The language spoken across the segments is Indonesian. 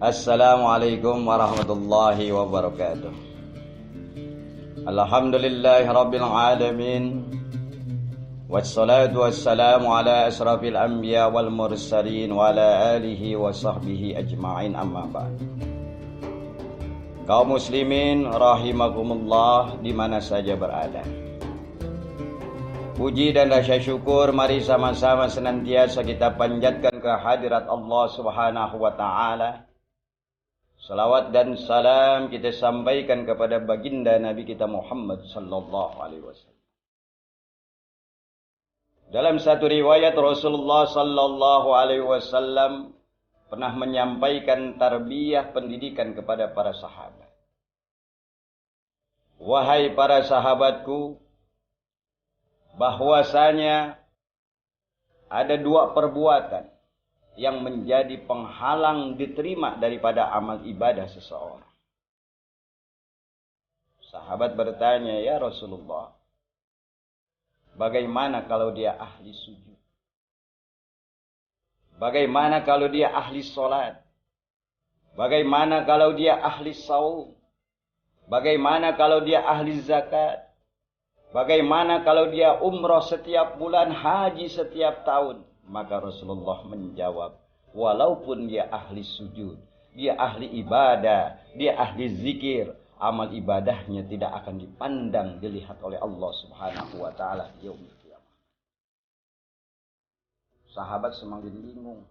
Assalamualaikum warahmatullahi wabarakatuh. Alhamdulillahi rabbil alamin. Wassalatu wassalamu ala asrafil anbiya wal mursalin wa ala alihi wa sahbihi ajma'in, amma ba'd. Kaum muslimin rahimakumullah di mana saja berada. Puji dan rasa syukur mari sama-sama senantiasa kita panjatkan ke hadirat Allah Subhanahu wa taala. Salawat dan salam kita sampaikan kepada baginda Nabi kita Muhammad sallallahu alaihi wasallam. Dalam satu riwayat Rasulullah sallallahu alaihi wasallam pernah menyampaikan tarbiyah pendidikan kepada para sahabat. Wahai para sahabatku, bahwasanya ada dua perbuatan yang menjadi penghalang diterima daripada amal ibadah seseorang. Sahabat bertanya, ya Rasulullah, bagaimana kalau dia ahli sujud? Bagaimana kalau dia ahli sholat? Bagaimana kalau dia ahli saum? Bagaimana kalau dia ahli zakat? Bagaimana kalau dia umrah setiap bulan, haji setiap tahun? Maka Rasulullah menjawab, walaupun dia ahli sujud, dia ahli ibadah, dia ahli zikir, amal ibadahnya tidak akan dipandang, dilihat oleh Allah Subhanahu wa taala di yaumil qiyamah. Sahabat semakin bingung.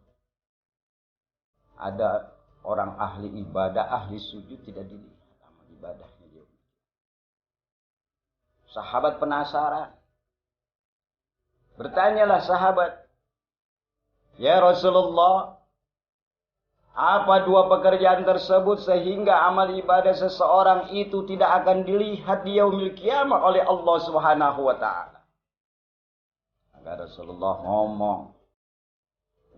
Ada orang ahli ibadah, ahli sujud tidak dilihat amal ibadahnya di yaumil qiyamah. Sahabat penasaran. Bertanyalah sahabat, ya Rasulullah, apa dua pekerjaan tersebut sehingga amal ibadah seseorang itu tidak akan dilihat di yaumil qiyamah oleh Allah Subhanahu wa taala? Maka Rasulullah ngomong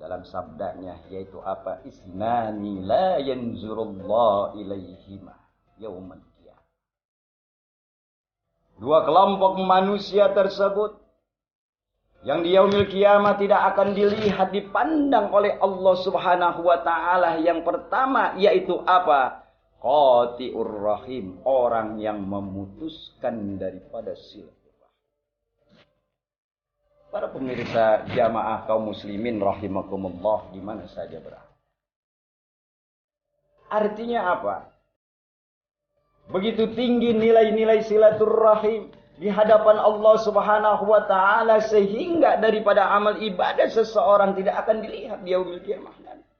dalam sabdanya, yaitu apa? Isnani la yanzurullah ilaihima yaumil qiyamah. Dua kelompok manusia tersebut yang di yaumil qiyamah tidak akan dilihat, dipandang oleh Allah Subhanahu wa taala. Yang pertama yaitu apa? Qati'ur rahim, orang yang memutuskan daripada silaturahim. Para pemirsa jamaah kaum muslimin rahimakumullah di mana saja berada. Artinya apa? Begitu tinggi nilai-nilai silaturahim di hadapan Allah Subhanahu wa taala sehingga daripada amal ibadah seseorang tidak akan dilihat di yaumil qiyamah nanti.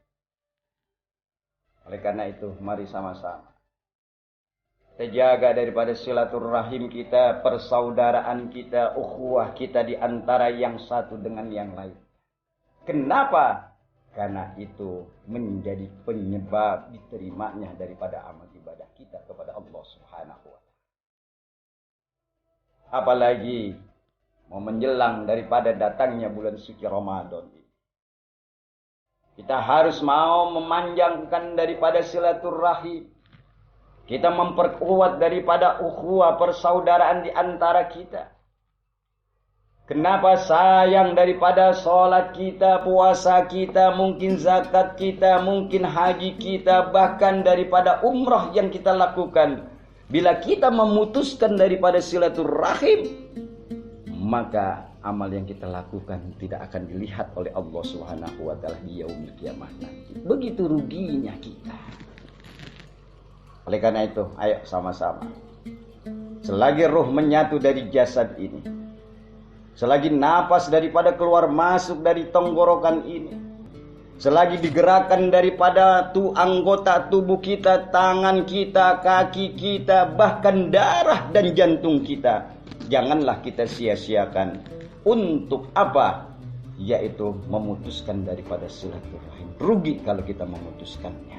Oleh karena itu, mari sama-sama kita jaga daripada silaturahim kita, persaudaraan kita, ukhuwah kita di antara yang satu dengan yang lain. Kenapa? Karena itu menjadi penyebab diterimanya daripada amal ibadah kita kepada Allah Subhanahu wa taala. Apalagi mau menjelang daripada datangnya bulan suci Ramadan ini. Kita harus mau memanjangkan daripada silaturahim. Kita memperkuat daripada ukhuwah persaudaraan di antara kita. Kenapa sayang daripada sholat kita, puasa kita, mungkin zakat kita, mungkin haji kita, bahkan daripada umrah yang kita lakukan. Bila kita memutuskan daripada silaturahim, maka amal yang kita lakukan tidak akan dilihat oleh Allah Subhanahu wa taala di yaumil qiyamah nanti. Begitu ruginya kita. Oleh karena itu, ayo sama-sama. Selagi ruh menyatu dari jasad ini, selagi napas daripada keluar masuk dari tenggorokan ini, selagi digerakkan daripada anggota tubuh kita, tangan kita, kaki kita, bahkan darah dan jantung kita, janganlah kita sia-siakan. Untuk apa? Yaitu memutuskan daripada silaturahim. Rugi kalau kita memutuskannya.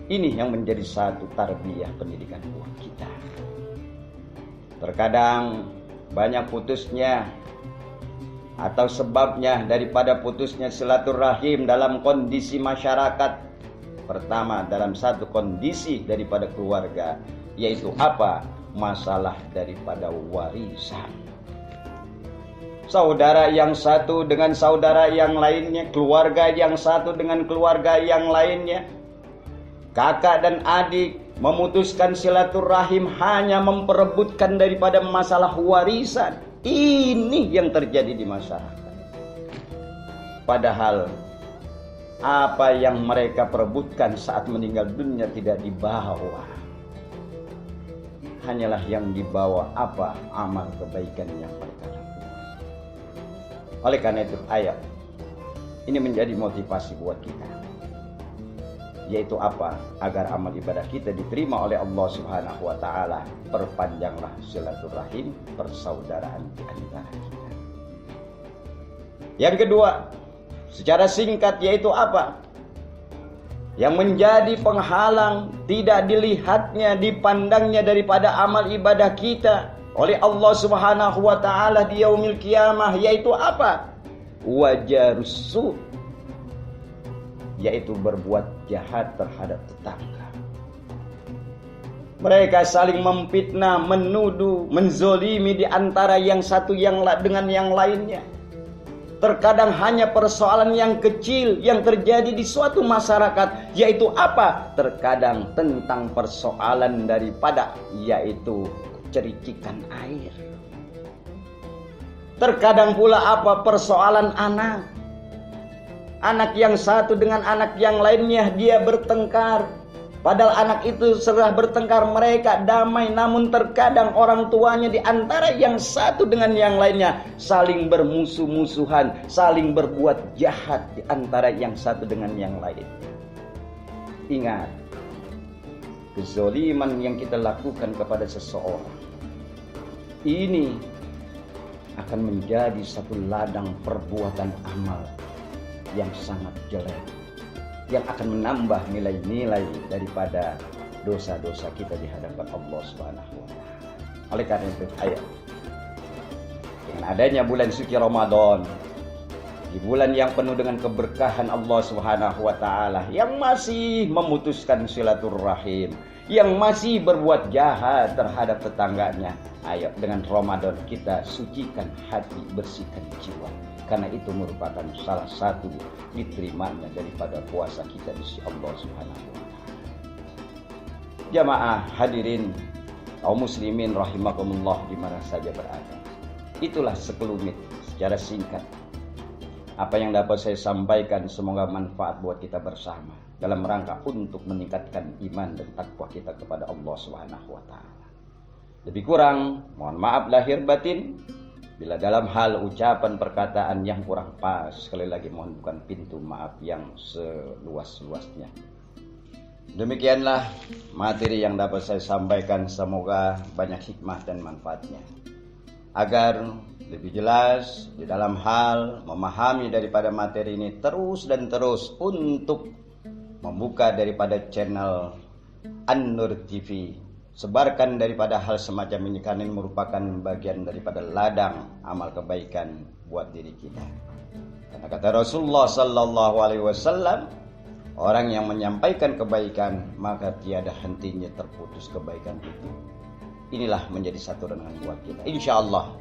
Ini yang menjadi satu tarbiyah pendidikan buat kita. Terkadang banyak putusnya atau sebabnya daripada putusnya silaturahim dalam kondisi masyarakat. Pertama, dalam satu kondisi daripada keluarga, yaitu apa? Masalah daripada warisan. Saudara yang satu dengan saudara yang lainnya, keluarga yang satu dengan keluarga yang lainnya. Kakak dan adik memutuskan silaturahim hanya memperebutkan daripada masalah warisan. Ini yang terjadi di masyarakat. Padahal apa yang mereka perebutkan saat meninggal dunia tidak dibawa. Hanyalah yang dibawa apa? Amal kebaikan yang mereka lakukan. Oleh karena itu ayat ini menjadi motivasi buat kita. Yaitu apa? Agar amal ibadah kita diterima oleh Allah Subhanahu wa taala. Perpanjanglah silaturahim, persaudaraan di antara kita. Yang kedua, secara singkat yaitu apa? Yang menjadi penghalang tidak dilihatnya, dipandangnya daripada amal ibadah kita oleh Allah Subhanahu wa taala di yaumil qiyamah, yaitu apa? Wajarusu, yaitu berbuat jahat terhadap tetangga. Mereka saling memfitnah, menuduh, menzolimi di antara yang satu dengan yang lainnya. Terkadang hanya persoalan yang kecil yang terjadi di suatu masyarakat, yaitu apa? Terkadang tentang persoalan daripada yaitu cericikan air. Terkadang pula apa? Persoalan anak. Anak yang satu dengan anak yang lainnya dia bertengkar. Padahal anak itu setelah bertengkar mereka damai, namun terkadang orang tuanya di antara yang satu dengan yang lainnya saling bermusuh-musuhan, saling berbuat jahat di antara yang satu dengan yang lain. Ingat, kezaliman yang kita lakukan kepada seseorang ini akan menjadi satu ladang perbuatan amal yang sangat jelek, yang akan menambah nilai-nilai daripada dosa-dosa kita di hadapan Allah Subhanahu wa taala. Oleh karena itu, ayo dengan adanya bulan suci Ramadan, di bulan yang penuh dengan keberkahan Allah Subhanahu wa taala, yang masih memutuskan silaturahim, yang masih berbuat jahat terhadap tetangganya, ayo dengan Ramadan kita sucikan hati, bersihkan jiwa. Karena itu merupakan salah satu diterimanya daripada puasa kita di sisi Allah Subhanahu wa taala. Jamaah hadirin kaum muslimin rahimakumullah di mana saja berada. Itulah sekelumit secara singkat apa yang dapat saya sampaikan, semoga manfaat buat kita bersama dalam rangka untuk meningkatkan iman dan takwa kita kepada Allah Subhanahu wa taala. Lebih kurang mohon maaf lahir batin bila dalam hal ucapan perkataan yang kurang pas, sekali lagi mohon bukan pintu maaf yang seluas-luasnya. Demikianlah materi yang dapat saya sampaikan, semoga banyak hikmah dan manfaatnya. Agar lebih jelas di dalam hal memahami daripada materi ini terus dan terus untuk membuka daripada channel An-Nur TV. Sebarkan daripada hal semacam ini karena ini merupakan bagian daripada ladang amal kebaikan buat diri kita. Karena kata Rasulullah sallallahu alaihi wasallam, orang yang menyampaikan kebaikan maka tiada hentinya terputus kebaikan itu. Inilah menjadi satu renungan buat kita. Insyaallah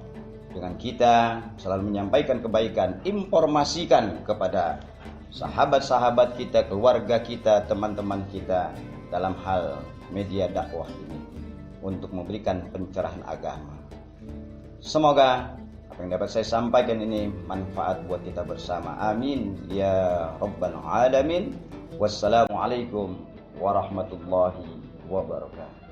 dengan kita selalu menyampaikan kebaikan, informasikan kepada sahabat-sahabat kita, keluarga kita, teman-teman kita dalam hal media dakwah ini untuk memberikan pencerahan agama. Semoga apa yang dapat saya sampaikan ini manfaat buat kita bersama. Amin ya rabbal alamin. Wassalamualaikum warahmatullahi wabarakatuh.